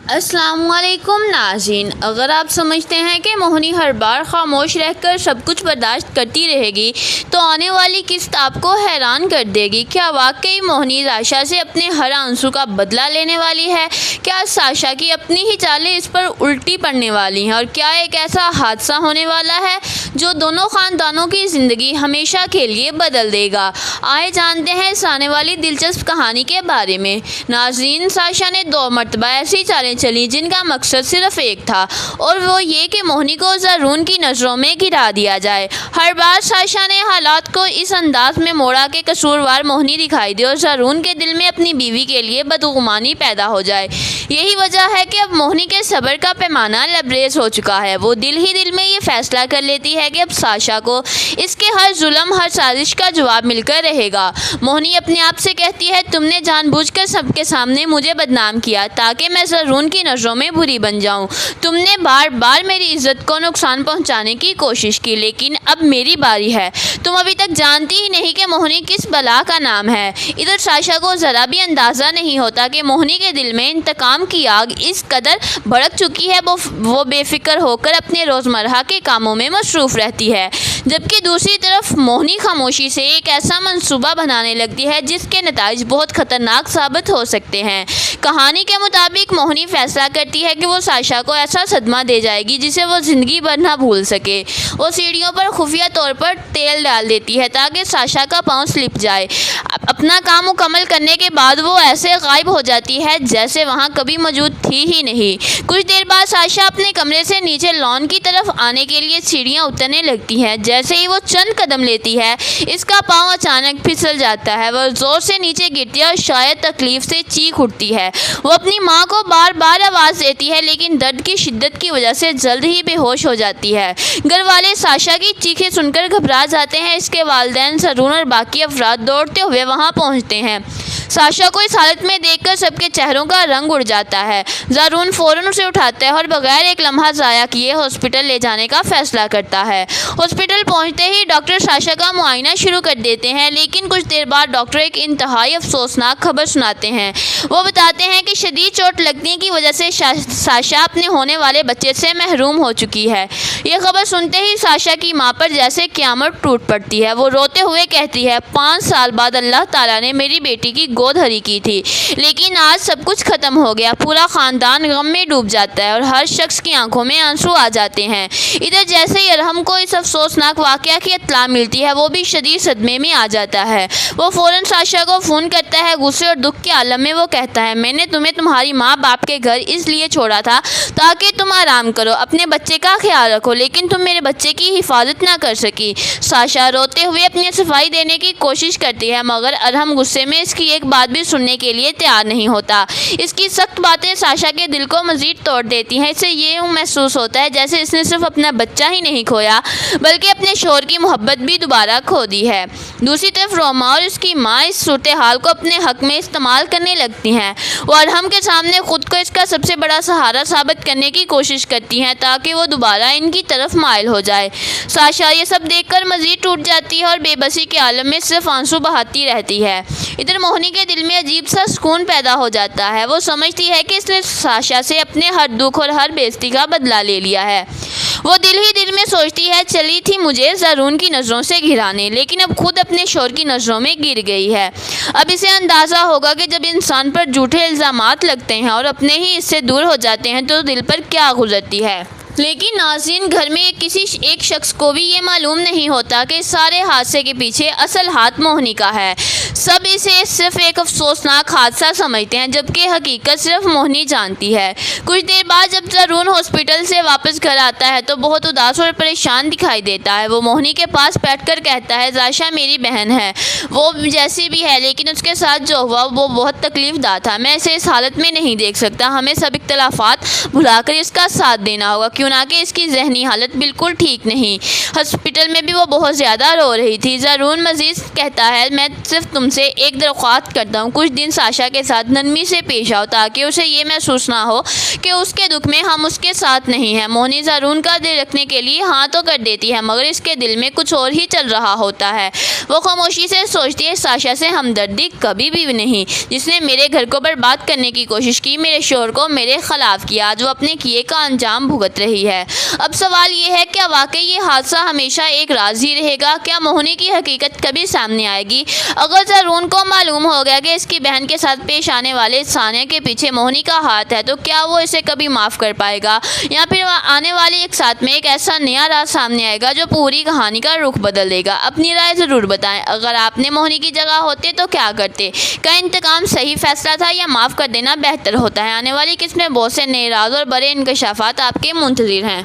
السلام علیکم ناظرین، اگر آپ سمجھتے ہیں کہ موہنی ہر بار خاموش رہ کر سب کچھ برداشت کرتی رہے گی تو آنے والی قسط آپ کو حیران کر دے گی۔ کیا واقعی موہنی ساشا سے اپنے ہر آنسو کا بدلہ لینے والی ہے؟ کیا ساشا کی اپنی ہی چالیں اس پر الٹی پڑنے والی ہیں؟ اور کیا ایک ایسا حادثہ ہونے والا ہے جو دونوں خاندانوں کی زندگی ہمیشہ کے لیے بدل دے گا؟ آئے جانتے ہیں اس آنے والی دلچسپ کہانی کے بارے میں۔ ناظرین، ساشا نے 2 مرتبہ ایسی چالیں چلی جن کا مقصد صرف ایک تھا، اور وہ یہ کہ موہنی کو زارون کی نظروں میں گرا دیا جائے۔ ہر بار ساشا نے حالات کو اس انداز میں موڑا کہ قصوروار موہنی دکھائی دے اور زارون کے دل میں اپنی بیوی کے لیے بدگمانی پیدا ہو جائے۔ یہی وجہ ہے کہ اب موہنی کے صبر کا پیمانہ لبریز ہو چکا ہے۔ وہ دل ہی دل میں یہ فیصلہ کر لیتی ہے کہ اب ساشا کو اس کے ہر ظلم، ہر سازش کا جواب مل کر رہے گا۔ موہنی اپنے آپ سے کہتی ہے، تم نے جان بوجھ کر سب کے سامنے مجھے بدنام کیا تاکہ میں زارون کی نظروں میں بری بن جاؤں۔ تم نے بار بار میری عزت کو نقصان پہنچانے کی کوشش کی، لیکن اب میری باری ہے۔ تم ابھی تک جانتی ہی نہیں کہ موہنی کس بلا کا نام ہے۔ ادھر ساشا کو ذرا بھی اندازہ نہیں ہوتا کہ موہنی کے دل میں انتقام کی آگ اس قدر بھڑک چکی ہے وہ بے فکر ہو کر اپنے روزمرہ کے کاموں میں مصروف رہتی ہے، جبکہ دوسری طرف موہنی خاموشی سے ایک ایسا منصوبہ بنانے لگتی ہے جس کے نتائج بہت خطرناک ثابت ہو سکتے ہیں۔ کہانی کے مطابق موہنی فیصلہ کرتی ہے کہ وہ ساشا کو ایسا صدمہ دے جائے گی جسے وہ زندگی بھر نہ بھول سکے۔ وہ سیڑھیوں پر خفیہ طور پر تیل ڈال دیتی ہے تاکہ ساشا کا پاؤں سلپ جائے۔ اپنا کام مکمل کرنے کے بعد وہ ایسے غائب ہو جاتی ہے جیسے وہاں کبھی موجود تھی ہی نہیں۔ کچھ دیر بعد ساشا اپنے کمرے سے نیچے لان کی طرف آنے کے لیے سیڑھیاں اترنے لگتی ہے۔ جیسے ہی وہ چند قدم لیتی ہے، اس کا پاؤں اچانک پھسل جاتا ہے۔ وہ زور سے نیچے گرتی ہے اور شاید تکلیف سے چیخ اٹھتی ہے۔ وہ اپنی ماں کو بار بار آواز دیتی ہے، لیکن درد کی شدت کی وجہ سے جلد ہی بے ہوش ہو جاتی ہے۔ گھر والے ساشا کی چیخیں سن کر گھبرا جاتے ہیں۔ اس کے والدین، زارون اور باقی افراد دوڑتے ہوئے وہاں پہنچتے ہیں۔ ساشا کو اس حالت میں دیکھ کر سب کے چہروں کا رنگ اڑ جاتا ہے۔ زارون فوراً اسے اٹھاتا ہے اور بغیر ایک لمحہ ضائع کیے ہاسپٹل لے جانے کا فیصلہ کرتا ہے۔ ہاسپٹل پہنچتے ہی ڈاکٹر ساشا کا معائنہ شروع کر دیتے ہیں، لیکن کچھ دیر بعد ڈاکٹر ایک انتہائی افسوسناک خبر سناتے ہیں۔ وہ بتاتے ہیں کہ شدید چوٹ لگنے کی وجہ سے ساشا اپنے ہونے والے بچے سے محروم ہو چکی ہے۔ یہ خبر سنتے ہی ساشا کی ماں پر جیسے قیامت ٹوٹ پڑتی ہے۔ وہ روتے ہوئے کہتی ہے، 5 سال بعد اللہ تعالیٰ نے میری بیٹی کی گود ہری کی تھی، لیکن آج سب کچھ ختم ہو گیا۔ پورا خاندان غم میں ڈوب جاتا ہے اور ہر شخص کی آنکھوں میں آنسو آ جاتے ہیں۔ ادھر جیسے ہی ارحم کو اس افسوسناک واقعہ کی اطلاع ملتی ہے، وہ بھی شدید صدمے میں آ جاتا ہے۔ وہ فوراً ساشا کو فون کرتا ہے۔ غصے اور دکھ کے عالم میں وہ کہتا ہے، میں نے تمہیں تمہاری ماں باپ کے گھر اس لیے چھوڑا تھا تاکہ تم آرام کرو، اپنے بچے کا خیال رکھو، لیکن تم میرے بچے کی حفاظت نہ کر سکی۔ ساشا روتے ہوئے اپنی صفائی دینے کی کوشش کرتی ہے، مگر ارحم غصے میں اس کی ایک بات بھی سننے کے لیے تیار نہیں ہوتا۔ اس کی سخت باتیں ساشا کے دل کو مزید توڑ دیتی ہیں۔ اسے یہ محسوس ہوتا ہے جیسے اس نے صرف اپنا بچہ ہی نہیں کھویا بلکہ اپنے شوہر کی محبت بھی دوبارہ کھو دی ہے۔ دوسری طرف روما اور اس کی ماں اس صورتحال کو اپنے حق میں استعمال کرنے لگتی ہیں۔ وہ ارحم کے سامنے خود کو اس کا سب سے بڑا سہارا ثابت کرنے کی کوشش کرتی ہیں تاکہ وہ دوبارہ ان کی طرف مائل ہو جائے۔ ساشا یہ سب دیکھ کر مزید ٹوٹ جاتی ہے اور بے بسی کے عالم میں صرف آنسو بہاتی رہتی ہے۔ ادھر موہنی کے دل میں عجیب سا سکون پیدا ہو جاتا ہے۔ وہ سمجھتی ہے کہ اس نے ساشا سے اپنے ہر دکھ اور ہر بے عزتی کا بدلہ لے لیا ہے۔ وہ دل ہی دل میں سوچتی ہے، چلی تھی مجھے زارون کی نظروں سے گھرانے، لیکن اب خود اپنے شوہر کی نظروں میں گر گئی ہے۔ اب اسے اندازہ ہوگا کہ جب انسان پر جھوٹے الزامات لگتے ہیں اور اپنے ہی اس سے دور ہو جاتے ہیں تو دل پر کیا گزرتی ہے۔ لیکن ناظرین، گھر میں کسی ایک شخص کو بھی یہ معلوم نہیں ہوتا کہ اس سارے حادثے کے پیچھے اصل ہاتھ موہنی کا ہے۔ سب اسے صرف ایک افسوسناک حادثہ سمجھتے ہیں، جبکہ حقیقت صرف موہنی جانتی ہے۔ کچھ دیر بعد جب زارون ہاسپٹل سے واپس گھر آتا ہے تو بہت اداس اور پریشان دکھائی دیتا ہے۔ وہ موہنی کے پاس بیٹھ کر کہتا ہے، ساشا میری بہن ہے، وہ جیسی بھی ہے، لیکن اس کے ساتھ جو ہوا وہ بہت تکلیف دہ تھا۔ میں اسے اس حالت میں نہیں دیکھ سکتا۔ ہمیں سب اختلافات بھلا کر اس کا ساتھ دینا ہوگا، کیوں نہ کہ اس کی ذہنی حالت بالکل ٹھیک نہیں۔ ہاسپٹل میں بھی وہ بہت زیادہ رو رہی تھی۔ زارون مزید کہتا ہے، میں صرف تم سے ایک درخواست کرتا ہوں، کچھ دن ساشا کے ساتھ نرمی سے پیش آؤ تاکہ اسے یہ محسوس نہ ہو کہ اس کے دکھ میں ہم اس کے ساتھ نہیں ہیں۔ موہنی زارون کا دل رکھنے کے لیے ہاں تو کر دیتی ہے مگر اس کے دل میں کچھ اور ہی چل رہا ہوتا ہے۔ وہ خاموشی سے سوچتی ہے، ساشا سے ہمدردی کبھی بھی نہیں، جس نے میرے گھر کو برباد کرنے کی کوشش کی، میرے شوہر کو میرے خلاف کیا، آج وہ اپنے کیے کا انجام بھگت رہی ہے۔ اب سوال یہ ہے، کیا واقعی یہ حادثہ ہمیشہ ایک راز ہی رہے گا؟ کیا موہنی کی حقیقت کبھی سامنے آئے گی؟ اگر زارون کو معلوم ہو گیا کہ اس کی بہن کے ساتھ پیش آنے والے ثانیہ کے پیچھے موہنی کا ہاتھ ہے تو کیا وہ اسے کبھی معاف کر پائے گا، یا پھر آنے والے ایک ساتھ میں ایک ایسا نیا راز سامنے آئے گا جو پوری کہانی کا رخ بدل دے گا؟ اپنی رائے ضرور بتائیں۔ اگر آپ نے موہنی کی جگہ ہوتے تو کیا کرتے؟ کیا انتقام صحیح فیصلہ تھا یا معاف کر دینا بہتر ہوتا ہے؟ آنے والی قسط میں بہت سے نئے راز اور بڑے انکشافات آپ کے منتظر ہیں۔